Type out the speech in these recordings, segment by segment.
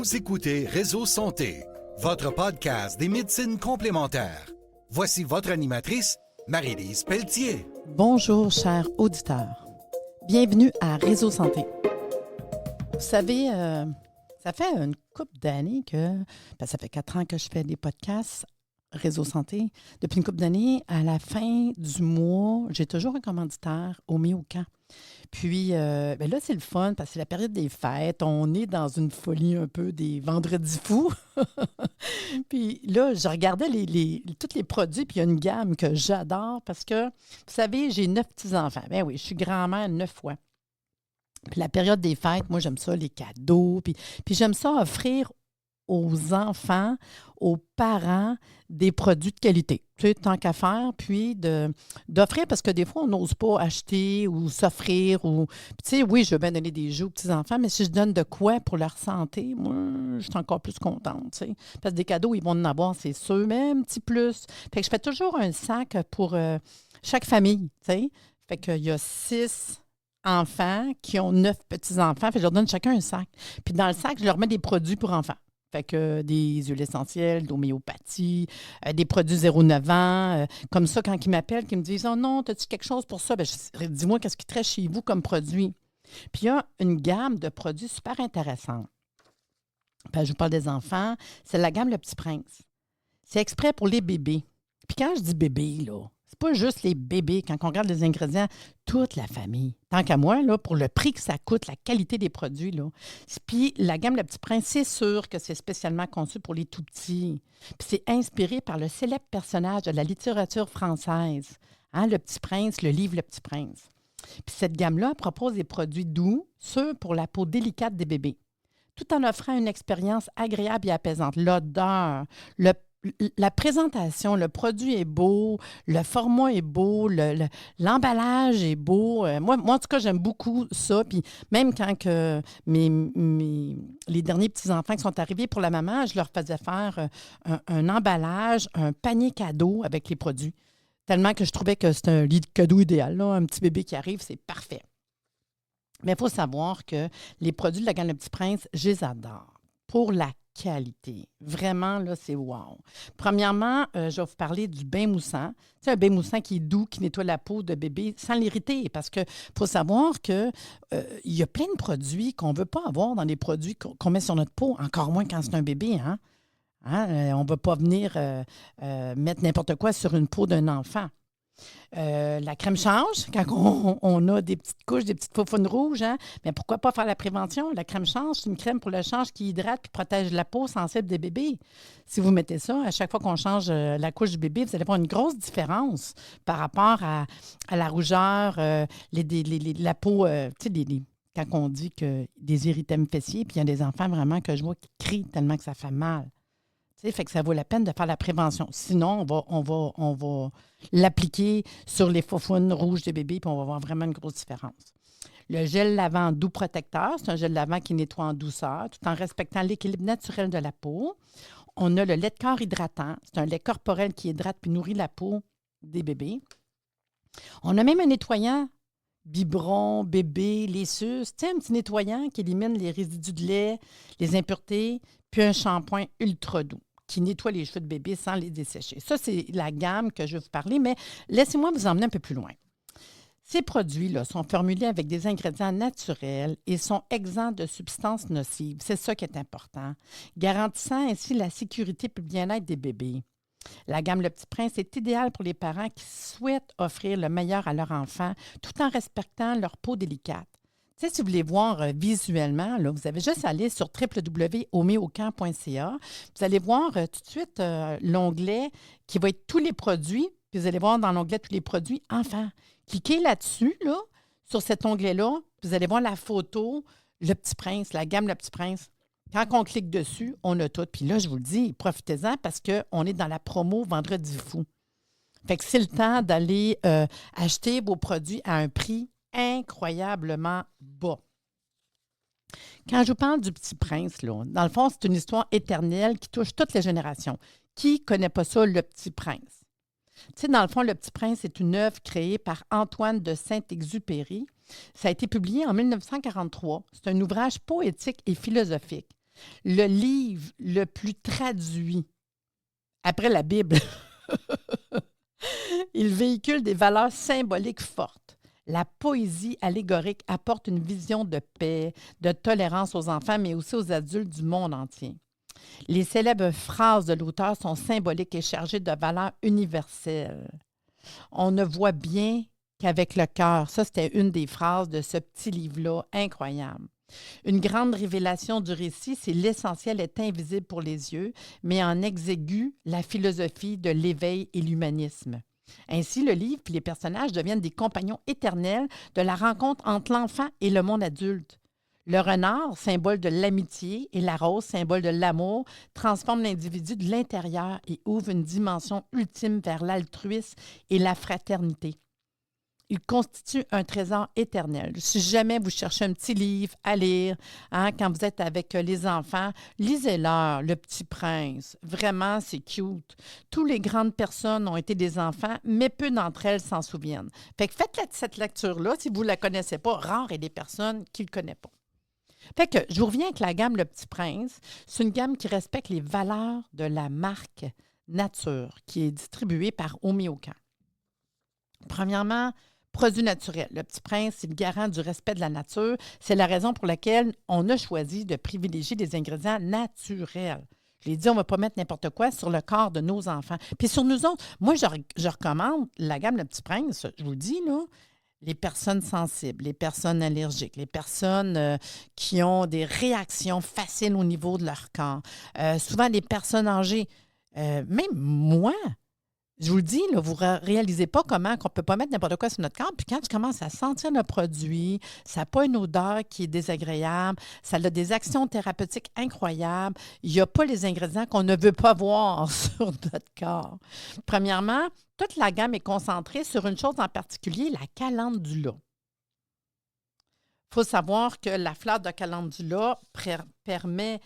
Vous écoutez Réseau Santé, votre podcast des médecines complémentaires. Voici votre animatrice, Marie-Lise Pelletier. Bonjour, chers auditeurs. Bienvenue à Réseau Santé. Vous savez, ça fait une couple d'années ça fait 4 ans que je fais des podcasts Réseau Santé. Depuis une couple d'années, à la fin du mois, j'ai toujours un commanditaire au Miocan. Puis là, c'est le fun parce que c'est la période des fêtes. On est dans une folie un peu des vendredis fous. Puis là, je regardais tous les produits, puis il y a une gamme que j'adore parce que, vous savez, j'ai 9 petits-enfants. Ben oui, je suis grand-mère 9 fois. Puis la période des fêtes, moi, j'aime ça, les cadeaux. Puis j'aime ça offrir aux enfants, aux parents, des produits de qualité. Tu sais, tant qu'à faire, puis d'offrir, parce que des fois, on n'ose pas acheter ou s'offrir. Puis tu sais, oui, je veux bien donner des jeux aux petits-enfants, mais si je donne de quoi pour leur santé, moi, je suis encore plus contente, tu sais. Parce que des cadeaux, ils vont en avoir, c'est sûr, mais un petit plus. Fait que je fais toujours un sac pour chaque famille, tu sais. Fait qu'il y a 6 enfants qui ont 9 petits-enfants. Fait que je leur donne chacun un sac. Puis dans le sac, je leur mets des produits pour enfants. Fait que des huiles essentielles, d'homéopathie, des produits 0,9 ans. Comme ça, quand ils m'appellent, qu'ils me disent « Oh non, as-tu quelque chose pour ça? » Dis-moi, qu'est-ce qui traite chez vous comme produit? Puis il y a une gamme de produits super intéressante. Puis, je vous parle des enfants. C'est la gamme Le Petit Prince. C'est exprès pour les bébés. Puis quand je dis bébé, là, c'est pas juste les bébés. Quand on regarde les ingrédients, toute la famille. Tant qu'à moi, là, pour le prix que ça coûte, la qualité des produits, là. Puis la gamme Le Petit Prince, c'est sûr que c'est spécialement conçu pour les tout-petits. Puis c'est inspiré par le célèbre personnage de la littérature française. Hein, Le Petit Prince, le livre Le Petit Prince. Puis cette gamme-là propose des produits doux, sûrs pour la peau délicate des bébés, tout en offrant une expérience agréable et apaisante. L'odeur, la présentation, le produit est beau, le format est beau, l'emballage est beau. Moi, en tout cas, j'aime beaucoup ça. Puis même quand que les derniers petits-enfants qui sont arrivés pour la maman, je leur faisais faire un emballage, un panier cadeau avec les produits. Tellement que je trouvais que c'était un lit de cadeau idéal. Là. Un petit bébé qui arrive, c'est parfait. Mais il faut savoir que les produits de la gamme Le Petit Prince, je les adore. Pour la qualité. Vraiment, là, c'est wow. Premièrement, je vais vous parler du bain moussant. C'est un bain moussant qui est doux, qui nettoie la peau de bébé sans l'irriter. Parce qu'il faut savoir qu'il y a plein de produits qu'on ne veut pas avoir dans les produits qu'on met sur notre peau, encore moins quand c'est un bébé. Hein? On ne va pas venir mettre n'importe quoi sur une peau d'un enfant. La crème change, quand on a des petites couches, des petites faufounes rouges, hein? Mais pourquoi pas faire la prévention? La crème change, c'est une crème pour le change qui hydrate et protège la peau sensible des bébés. Si vous mettez ça, à chaque fois qu'on change la couche du bébé, vous allez voir une grosse différence par rapport à la rougeur, la peau, tu sais, quand on dit que des érythèmes fessiers, puis il y a des enfants vraiment que je vois qui crient tellement que ça fait mal. Fait que ça vaut la peine de faire la prévention. Sinon, on va l'appliquer sur les faufounes rouges des bébés puis on va voir vraiment une grosse différence. Le gel lavant doux protecteur, c'est un gel lavant qui nettoie en douceur tout en respectant l'équilibre naturel de la peau. On a le lait de corps hydratant. C'est un lait corporel qui hydrate puis nourrit la peau des bébés. On a même un nettoyant biberon, bébé, les suces. Tu sais, un petit nettoyant qui élimine les résidus de lait, les impuretés, puis un shampoing ultra doux qui nettoie les cheveux de bébé sans les dessécher. Ça, c'est la gamme que je vais vous parler, mais laissez-moi vous emmener un peu plus loin. Ces produits-là sont formulés avec des ingrédients naturels et sont exempts de substances nocives. C'est ça qui est important, garantissant ainsi la sécurité et le bien-être des bébés. La gamme Le Petit Prince est idéale pour les parents qui souhaitent offrir le meilleur à leur enfant tout en respectant leur peau délicate. Tu sais, si vous voulez voir visuellement, là, vous avez juste à aller sur www.homeocan.ca. Vous allez voir tout de suite l'onglet qui va être tous les produits. Puis vous allez voir dans l'onglet tous les produits enfants. Cliquez là-dessus, là, sur cet onglet-là. Vous allez voir la photo, Le Petit Prince, la gamme Le Petit Prince. Quand on clique dessus, on a tout. Puis là, je vous le dis, profitez-en parce qu'on est dans la promo Vendredi fou. Fait que c'est le temps d'aller acheter vos produits à un prix incroyablement bas. Quand je vous parle du Petit Prince, là, dans le fond, c'est une histoire éternelle qui touche toutes les générations. Qui ne connaît pas ça, Le Petit Prince? Tu sais, dans le fond, Le Petit Prince est une œuvre créée par Antoine de Saint-Exupéry. Ça a été publié en 1943. C'est un ouvrage poétique et philosophique. Le livre le plus traduit après la Bible. Il véhicule des valeurs symboliques fortes. La poésie allégorique apporte une vision de paix, de tolérance aux enfants, mais aussi aux adultes du monde entier. Les célèbres phrases de l'auteur sont symboliques et chargées de valeurs universelles. On ne voit bien qu'avec le cœur. Ça, c'était une des phrases de ce petit livre-là, incroyable. Une grande révélation du récit, c'est l'essentiel est invisible pour les yeux, mais en exégue la philosophie de l'éveil et l'humanisme. Ainsi, le livre et les personnages deviennent des compagnons éternels de la rencontre entre l'enfant et le monde adulte. Le renard, symbole de l'amitié, et la rose, symbole de l'amour, transforme l'individu de l'intérieur et ouvre une dimension ultime vers l'altruisme et la fraternité. Il constitue un trésor éternel. Si jamais vous cherchez un petit livre à lire, quand vous êtes avec les enfants, lisez-leur, Le Petit Prince. Vraiment, c'est cute. Toutes les grandes personnes ont été des enfants, mais peu d'entre elles s'en souviennent. Fait que faites cette lecture-là, si vous ne la connaissez pas, rare est des personnes qui ne le connaissent pas. Fait que je vous reviens avec la gamme Le Petit Prince. C'est une gamme qui respecte les valeurs de la marque Nature, qui est distribuée par Homéocan. Premièrement, produit naturel. Le Petit Prince, c'est le garant du respect de la nature. C'est la raison pour laquelle on a choisi de privilégier des ingrédients naturels. Je l'ai dit, on ne va pas mettre n'importe quoi sur le corps de nos enfants. Puis sur nous autres, moi, je recommande la gamme Le Petit Prince. Je vous le dis, là, les personnes sensibles, les personnes allergiques, les personnes qui ont des réactions faciles au niveau de leur corps. Souvent, les personnes âgées. Même moi, je vous le dis, là, vous ne réalisez pas comment qu'on ne peut pas mettre n'importe quoi sur notre corps. Puis quand tu commences à sentir le produit, ça n'a pas une odeur qui est désagréable, ça a des actions thérapeutiques incroyables. Il n'y a pas les ingrédients qu'on ne veut pas voir sur notre corps. Premièrement, toute la gamme est concentrée sur une chose en particulier, la calendula. Il faut savoir que la fleur de calendula permet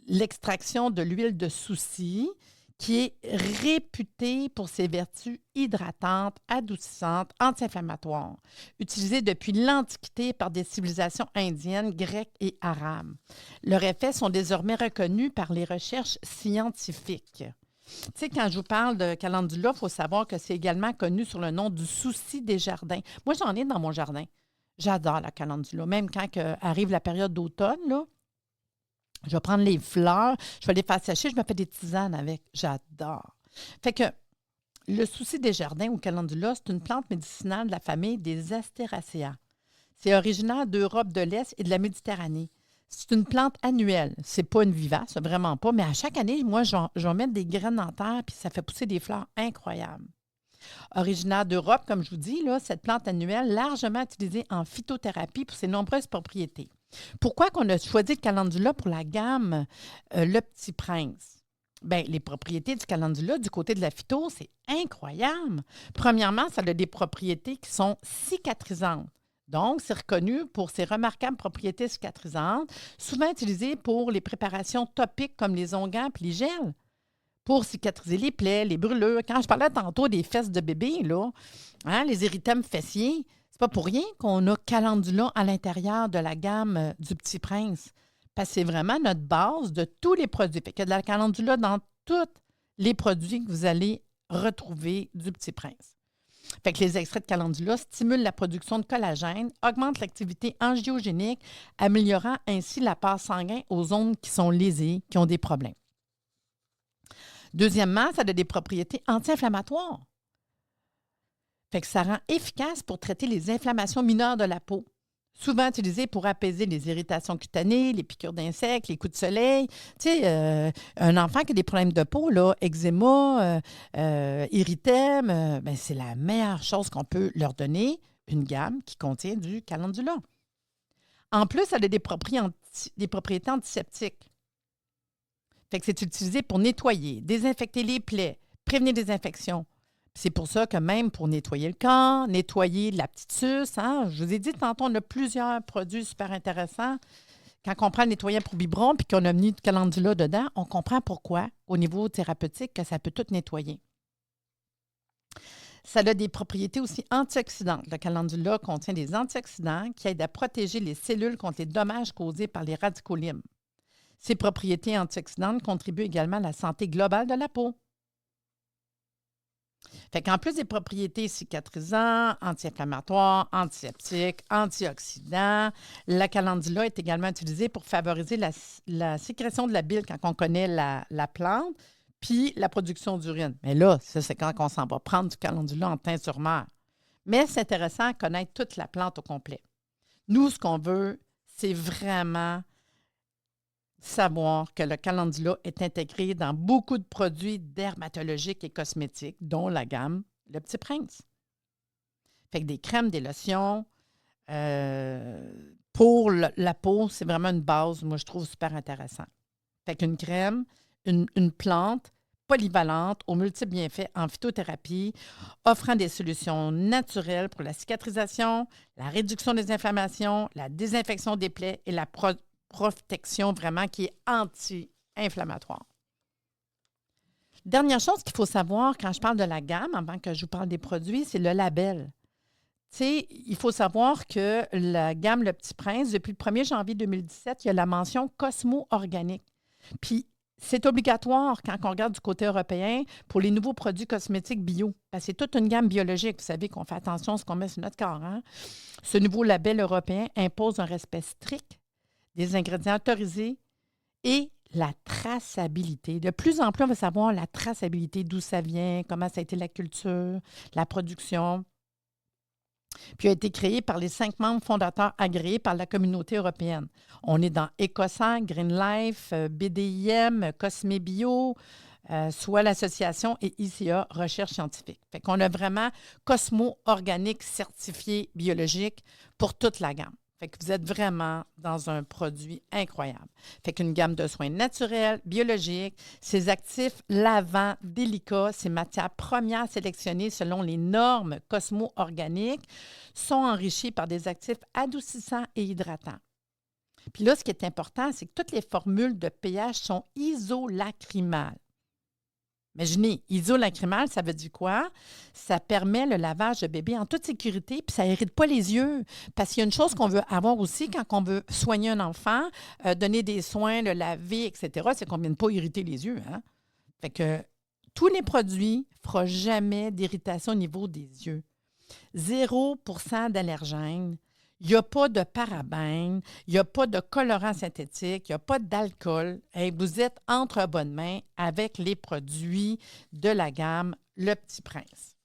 l'extraction de l'huile de souci, qui est réputée pour ses vertus hydratantes, adoucissantes, anti-inflammatoires, utilisée depuis l'Antiquité par des civilisations indiennes, grecques et arabes. Leurs effets sont désormais reconnus par les recherches scientifiques. Tu sais, quand je vous parle de calendula, il faut savoir que c'est également connu sous le nom du souci des jardins. Moi, j'en ai dans mon jardin. J'adore la calendula. Même quand arrive la période d'automne, là, je vais prendre les fleurs, je vais les faire sécher, je me fais des tisanes avec. J'adore. Fait que le souci des jardins ou calendula, c'est une plante médicinale de la famille des Asteraceae. C'est originaire d'Europe de l'Est et de la Méditerranée. C'est une plante annuelle. C'est pas une vivace, vraiment pas, mais à chaque année, moi, je vais mettre des graines en terre puis ça fait pousser des fleurs incroyables. Originaire d'Europe, comme je vous dis, là, cette plante annuelle, largement utilisée en phytothérapie pour ses nombreuses propriétés. Pourquoi qu'on a choisi le calendula pour la gamme Le Petit Prince? Bien, les propriétés du calendula du côté de la phyto, c'est incroyable. Premièrement, ça a des propriétés qui sont cicatrisantes. Donc, c'est reconnu pour ses remarquables propriétés cicatrisantes, souvent utilisées pour les préparations topiques comme les onguents et les gels, pour cicatriser les plaies, les brûlures. Quand je parlais tantôt des fesses de bébé, là, les érythèmes fessiers, c'est pas pour rien qu'on a calendula à l'intérieur de la gamme du Petit Prince. Parce que c'est vraiment notre base de tous les produits. Fait qu'il y a de la calendula dans tous les produits que vous allez retrouver du Petit Prince. Fait que les extraits de calendula stimulent la production de collagène, augmentent l'activité angiogénique, améliorant ainsi l'apport sanguin aux zones qui sont lésées, qui ont des problèmes. Deuxièmement, ça a des propriétés anti-inflammatoires. Fait que ça rend efficace pour traiter les inflammations mineures de la peau, souvent utilisées pour apaiser les irritations cutanées, les piqûres d'insectes, les coups de soleil. Tu sais, un enfant qui a des problèmes de peau, là, eczéma, érythème, c'est la meilleure chose qu'on peut leur donner, une gamme qui contient du calendula. En plus, elle a des propriétés antiseptiques. Fait que c'est utilisé pour nettoyer, désinfecter les plaies, prévenir des infections. C'est pour ça que même pour nettoyer le corps, nettoyer la petite suce, je vous ai dit tantôt, on a plusieurs produits super intéressants. Quand on prend le nettoyant pour biberon puis qu'on a mis du calendula dedans, on comprend pourquoi, au niveau thérapeutique, que ça peut tout nettoyer. Ça a des propriétés aussi antioxydantes. Le calendula contient des antioxydants qui aident à protéger les cellules contre les dommages causés par les radicaux libres. Ses propriétés antioxydantes contribuent également à la santé globale de la peau. Fait qu'en plus des propriétés cicatrisantes, anti-inflammatoires, antiseptiques, antioxydants, la calendula est également utilisée pour favoriser la sécrétion de la bile quand on connaît la plante, puis la production d'urine. Mais là, ça, c'est quand on s'en va prendre du calendula en teinture mère. Mais c'est intéressant de connaître toute la plante au complet. Nous, ce qu'on veut, c'est vraiment savoir que le calendula est intégré dans beaucoup de produits dermatologiques et cosmétiques, dont la gamme Le Petit Prince. Fait que des crèmes, des lotions, pour la peau, c'est vraiment une base, moi, je trouve super intéressant. Fait qu'une crème, une plante polyvalente aux multiples bienfaits en phytothérapie, offrant des solutions naturelles pour la cicatrisation, la réduction des inflammations, la désinfection des plaies et la protection vraiment qui est anti-inflammatoire. Dernière chose qu'il faut savoir quand je parle de la gamme, avant que je vous parle des produits, c'est le label. Tu sais, il faut savoir que la gamme Le Petit Prince, depuis le 1er janvier 2017, il y a la mention Cosmo Organique. Puis, c'est obligatoire quand on regarde du côté européen pour les nouveaux produits cosmétiques bio. Parce que c'est toute une gamme biologique. Vous savez qu'on fait attention à ce qu'on met sur notre corps. Hein? Ce nouveau label européen impose un respect strict des ingrédients autorisés et la traçabilité. De plus en plus, on va savoir la traçabilité, d'où ça vient, comment ça a été la culture, la production. Puis a été créé par les 5 membres fondateurs agréés par la communauté européenne. On est dans Ecosan, Green Life, BDIM, Cosme Bio, soit l'association et ICA Recherche scientifique. Fait qu'on a vraiment Cosmo Organique certifié biologique pour toute la gamme. Fait que vous êtes vraiment dans un produit incroyable. Fait qu'une gamme de soins naturels, biologiques, ces actifs lavants délicats, ces matières premières sélectionnées selon les normes Cosmo Organiques sont enrichis par des actifs adoucissants et hydratants. Puis là, ce qui est important, c'est que toutes les formules de pH sont isolacrymales. Imaginez, isolacrymal, ça veut dire quoi? Ça permet le lavage de bébé en toute sécurité, puis ça n'irrite pas les yeux. Parce qu'il y a une chose qu'on veut avoir aussi quand on veut soigner un enfant, donner des soins, le laver, etc., c'est qu'on ne vienne pas irriter les yeux. Hein? Fait que tous les produits ne feront jamais d'irritation au niveau des yeux. 0% d'allergènes. Il n'y a pas de parabènes, il n'y a pas de colorant synthétique, il n'y a pas d'alcool. Hey, vous êtes entre bonnes mains avec les produits de la gamme Le Petit Prince.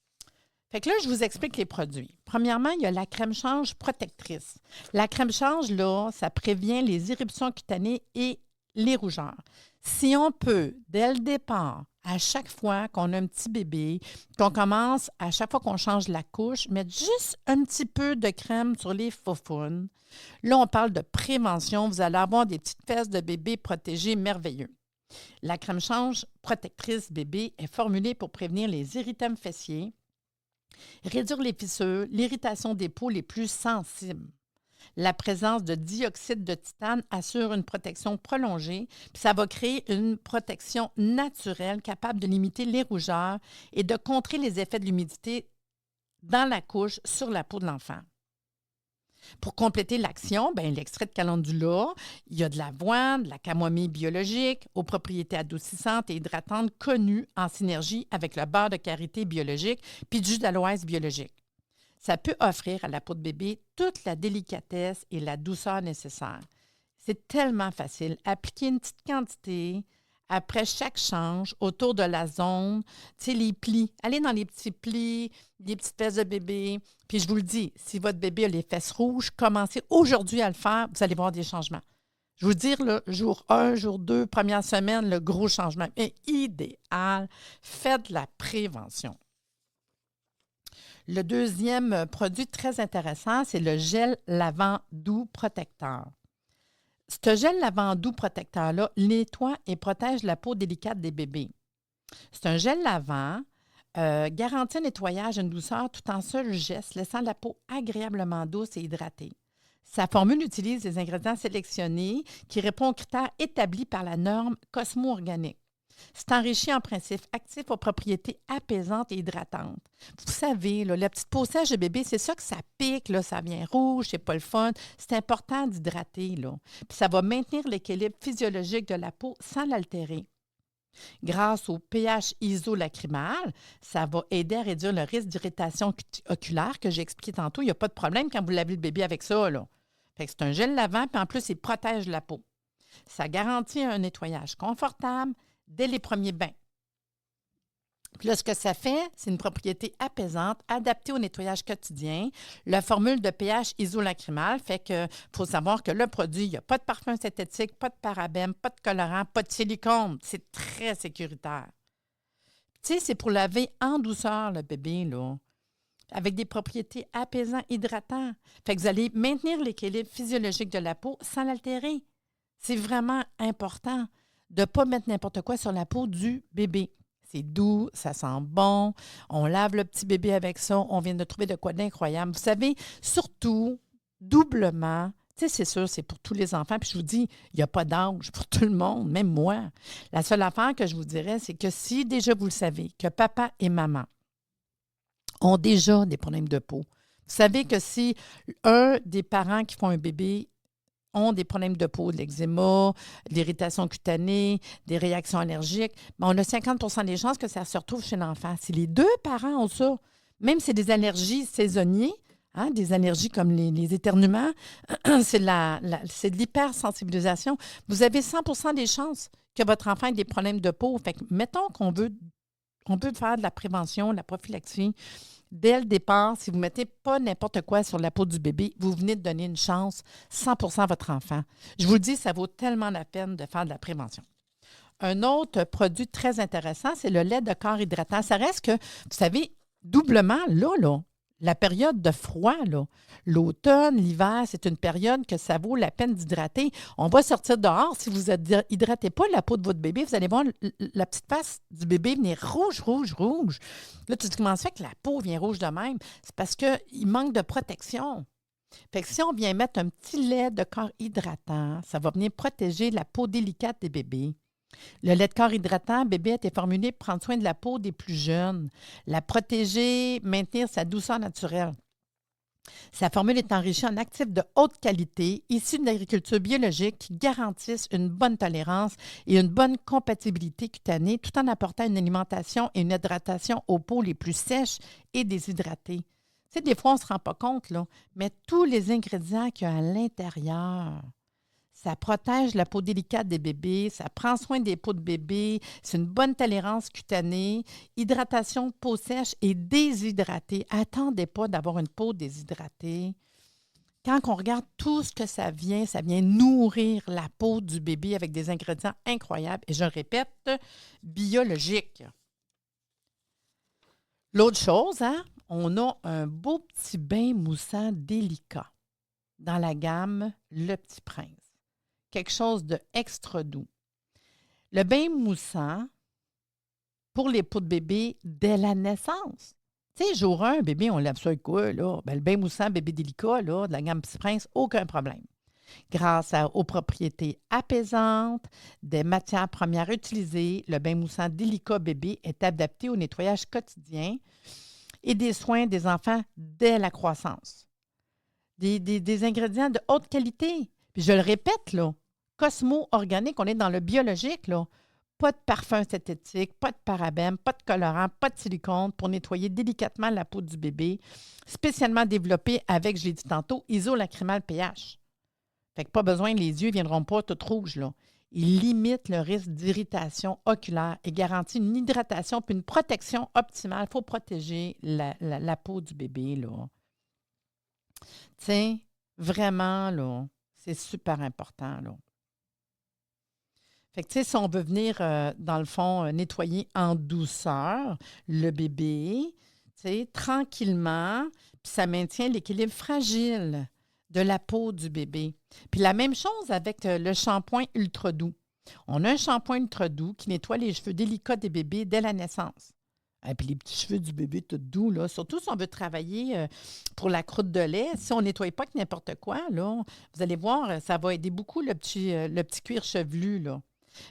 Fait que là, je vous explique les produits. Premièrement, il y a la crème change protectrice. La crème change, là, ça prévient les éruptions cutanées et les rougeurs. Si on peut, dès le départ, à chaque fois qu'on a un petit bébé, qu'on commence, à chaque fois qu'on change la couche, mettre juste un petit peu de crème sur les faufounes. Là, on parle de prévention. Vous allez avoir des petites fesses de bébé protégées merveilleux. La crème change protectrice bébé est formulée pour prévenir les érythèmes fessiers, réduire les fissures, l'irritation des peaux les plus sensibles. La présence de dioxyde de titane assure une protection prolongée, puis ça va créer une protection naturelle capable de limiter les rougeurs et de contrer les effets de l'humidité dans la couche sur la peau de l'enfant. Pour compléter l'action, l'extrait de calendula, il y a de l'avoine, de la camomille biologique, aux propriétés adoucissantes et hydratantes connues en synergie avec le beurre de karité biologique puis du jus d'aloès biologique. Ça peut offrir à la peau de bébé toute la délicatesse et la douceur nécessaires. C'est tellement facile. Appliquez une petite quantité après chaque change autour de la zone, tu sais, les plis. Allez dans les petits plis, les petites fesses de bébé. Puis je vous le dis, si votre bébé a les fesses rouges, commencez aujourd'hui à le faire, vous allez voir des changements. Je vous dire, là, jour 1, jour 2, première semaine, le gros changement est idéal. Faites de la prévention. Le deuxième produit très intéressant, c'est le gel lavant doux protecteur. Ce gel lavant doux protecteur-là nettoie et protège la peau délicate des bébés. C'est un gel lavant, garantit un nettoyage et une douceur tout en seul geste, laissant la peau agréablement douce et hydratée. Sa formule utilise des ingrédients sélectionnés qui répondent aux critères établis par la norme Cosmo Organique. C'est enrichi en principes actifs aux propriétés apaisantes et hydratantes. Vous savez, là, la petite peau sèche de bébé, c'est ça que ça pique, là, ça vient rouge, c'est pas le fun. C'est important d'hydrater, là. Puis ça va maintenir l'équilibre physiologique de la peau sans l'altérer. Grâce au pH isolacrymal, ça va aider à réduire le risque d'irritation oculaire que j'ai expliqué tantôt. Il n'y a pas de problème quand vous lavez le bébé avec ça, là. Fait que c'est un gel lavant, puis en plus, il protège la peau. Ça garantit un nettoyage confortable dès les premiers bains. Puis là, ce que ça fait, c'est une propriété apaisante, adaptée au nettoyage quotidien. La formule de pH isolacrymal fait qu'il faut savoir que le produit, il n'y a pas de parfum synthétique, pas de parabènes, pas de colorant, pas de silicone. C'est très sécuritaire. Tu sais, c'est pour laver en douceur le bébé, là, avec des propriétés apaisantes, hydratantes. Fait que vous allez maintenir l'équilibre physiologique de la peau sans l'altérer. C'est vraiment important de ne pas mettre n'importe quoi sur la peau du bébé. C'est doux, ça sent bon, on lave le petit bébé avec ça, on vient de trouver de quoi d'incroyable. Vous savez, surtout, doublement, tu sais, c'est sûr, c'est pour tous les enfants. Puis je vous dis, il n'y a pas d'âge pour tout le monde, même moi. La seule affaire que je vous dirais, c'est que si déjà vous le savez, que papa et maman ont déjà des problèmes de peau, vous savez que si un des parents qui font un bébé ont des problèmes de peau, de l'eczéma, de l'irritation cutanée, des réactions allergiques, bien, on a 50 des chances que ça se retrouve chez l'enfant. Si les deux parents ont ça, même si c'est des allergies saisonnières, hein, des allergies comme les éternuements, c'est de l'hypersensibilisation, vous avez 100 des chances que votre enfant ait des problèmes de peau. Fait que, mettons qu'on veut faire de la prévention, de la prophylaxie. Dès le départ, si vous ne mettez pas n'importe quoi sur la peau du bébé, vous venez de donner une chance 100% à votre enfant. Je vous le dis, ça vaut tellement la peine de faire de la prévention. Un autre produit très intéressant, c'est le lait de corps hydratant. Ça reste que, vous savez, doublement, là, la période de froid, là, l'automne, l'hiver, c'est une période que ça vaut la peine d'hydrater. On va sortir dehors. Si vous n'hydratez pas la peau de votre bébé, vous allez voir la petite face du bébé venir rouge, rouge, rouge. Là, tu te dis comment ça fait que la peau vient rouge de même? C'est parce qu'il manque de protection. Fait que si on vient mettre un petit lait de corps hydratant, ça va venir protéger la peau délicate des bébés. Le lait de corps hydratant, bébé, a été formulé pour prendre soin de la peau des plus jeunes, la protéger, maintenir sa douceur naturelle. Sa formule est enrichie en actifs de haute qualité, issus de l'agriculture biologique, qui garantissent une bonne tolérance et une bonne compatibilité cutanée, tout en apportant une alimentation et une hydratation aux peaux les plus sèches et déshydratées. Tu sais, des fois, on ne se rend pas compte, là, mais tous les ingrédients qu'il y a à l'intérieur, ça protège la peau délicate des bébés, ça prend soin des peaux de bébé, c'est une bonne tolérance cutanée, hydratation peau sèche et déshydratée. Attendez pas d'avoir une peau déshydratée. Quand on regarde tout ce que ça vient nourrir la peau du bébé avec des ingrédients incroyables et je le répète, biologiques. L'autre chose, hein, on a un beau petit bain moussant délicat dans la gamme Le Petit Prince. Quelque chose d'extra doux. Le bain moussant, pour les peaux de bébé dès la naissance. Tu sais, jour 1, bébé, on lave ça avec quoi, là? Ben, le bain moussant bébé délicat, là, de la gamme Petit Prince, aucun problème. Grâce aux propriétés apaisantes, des matières premières utilisées, le bain moussant délicat bébé est adapté au nettoyage quotidien et des soins des enfants dès la croissance. Des ingrédients de haute qualité. Puis je le répète, là, Cosmo organique, on est dans le biologique, là. Pas de parfum synthétique, pas de parabènes, pas de colorant, pas de silicone pour nettoyer délicatement la peau du bébé, spécialement développé avec, je l'ai dit tantôt, isolacrymal pH. Fait que pas besoin, les yeux ne viendront pas tout rouges, là. Il limite le risque d'irritation oculaire et garantit une hydratation puis une protection optimale. Il faut protéger la peau du bébé, là. Tu sais, vraiment, là, c'est super important, là. Fait que, tu sais, si on veut venir, dans le fond, nettoyer en douceur le bébé, tu sais, tranquillement, puis ça maintient l'équilibre fragile de la peau du bébé. Puis la même chose avec le shampoing ultra doux. On a un shampoing ultra doux qui nettoie les cheveux délicats des bébés dès la naissance. Et puis les petits cheveux du bébé tout doux, là, surtout si on veut travailler pour la croûte de lait, si on ne nettoie pas que n'importe quoi, là, vous allez voir, ça va aider beaucoup le petit cuir chevelu, là.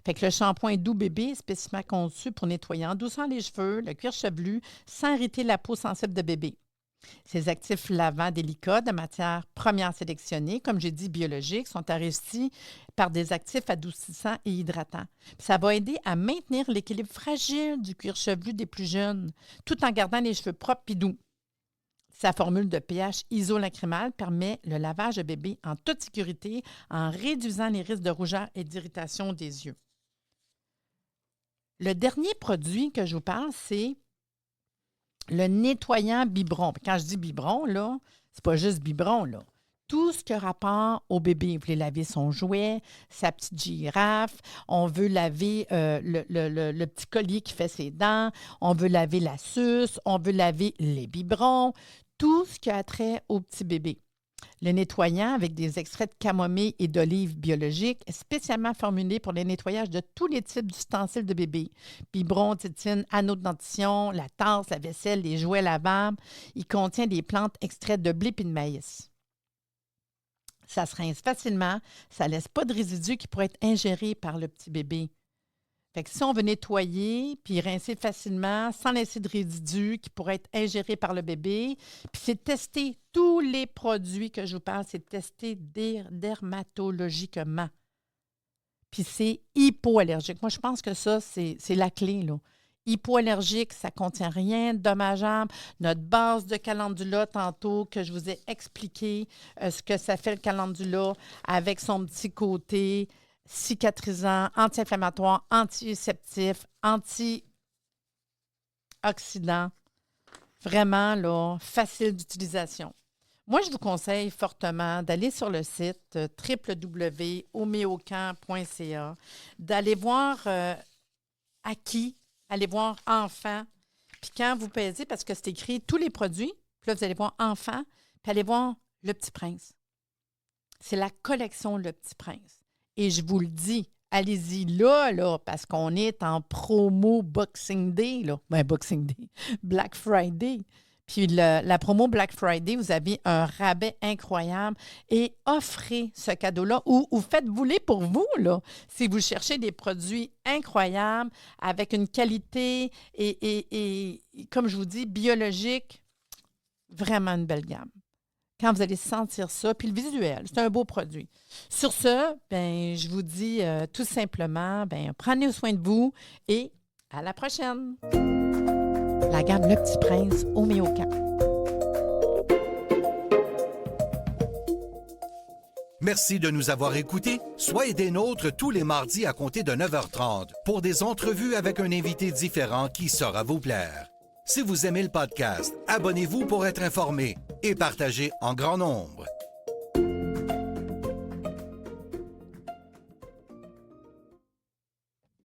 Fait que le shampoing doux bébé est spécifiquement conçu pour nettoyer en douceur les cheveux, le cuir chevelu, sans irriter la peau sensible de bébé. Ces actifs lavants délicats de matières premières sélectionnées, comme j'ai dit biologiques, sont enrichis par des actifs adoucissants et hydratants. Puis ça va aider à maintenir l'équilibre fragile du cuir chevelu des plus jeunes, tout en gardant les cheveux propres et doux. Sa formule de pH isolacrymal permet le lavage de bébé en toute sécurité en réduisant les risques de rougeur et d'irritation des yeux. Le dernier produit que je vous parle, c'est le nettoyant biberon. Quand je dis biberon, là, c'est pas juste biberon, là. Tout ce qui a rapport au bébé. Vous voulez laver son jouet, sa petite girafe, on veut laver le petit collier qui fait ses dents, on veut laver la suce, on veut laver les biberons, tout ce qui a trait au petit bébé. Le nettoyant avec des extraits de camomille et d'olive biologiques est spécialement formulé pour le nettoyage de tous les types d'ustensiles de bébé. Biberon, tétine, anneaux de dentition, la tasse, la vaisselle, les jouets lavables. Il contient des plantes extraites de blé et de maïs. Ça se rince facilement, ça ne laisse pas de résidus qui pourraient être ingérés par le petit bébé. Fait que si on veut nettoyer puis rincer facilement sans laisser de résidus qui pourraient être ingérés par le bébé, puis c'est tester tous les produits que je vous parle, c'est testé dermatologiquement. Puis c'est hypoallergique. Moi, je pense que ça, c'est la clé, là. Hypoallergique, ça ne contient rien de dommageable. Notre base de calendula, tantôt, que je vous ai expliqué ce que ça fait le calendula avec son petit côté cicatrisant, anti-inflammatoire, antiseptif, antioxydant. Vraiment, là, facile d'utilisation. Moi, je vous conseille fortement d'aller sur le site www.homeocamp.ca, d'aller voir à qui, aller voir enfant. Puis quand vous pesez, parce que c'est écrit tous les produits, puis là, vous allez voir enfant, puis allez voir Le Petit Prince. C'est la collection Le Petit Prince. Et je vous le dis, allez-y là, parce qu'on est en promo Boxing Day, là. Ben, Boxing Day, Black Friday. Puis la promo Black Friday, vous avez un rabais incroyable et offrez ce cadeau-là ou faites-vous-les pour vous, là. Si vous cherchez des produits incroyables avec une qualité et comme je vous dis, biologique, vraiment une belle gamme. Quand vous allez sentir ça, puis le visuel, c'est un beau produit. Sur ce, ben, je vous dis tout simplement, ben, prenez soin de vous et à la prochaine! La gamme Le Petit Prince Homéocamp. Merci de nous avoir écoutés. Soyez des nôtres tous les mardis à compter de 9h30 pour des entrevues avec un invité différent qui saura vous plaire. Si vous aimez le podcast, abonnez-vous pour être informé et partagez en grand nombre.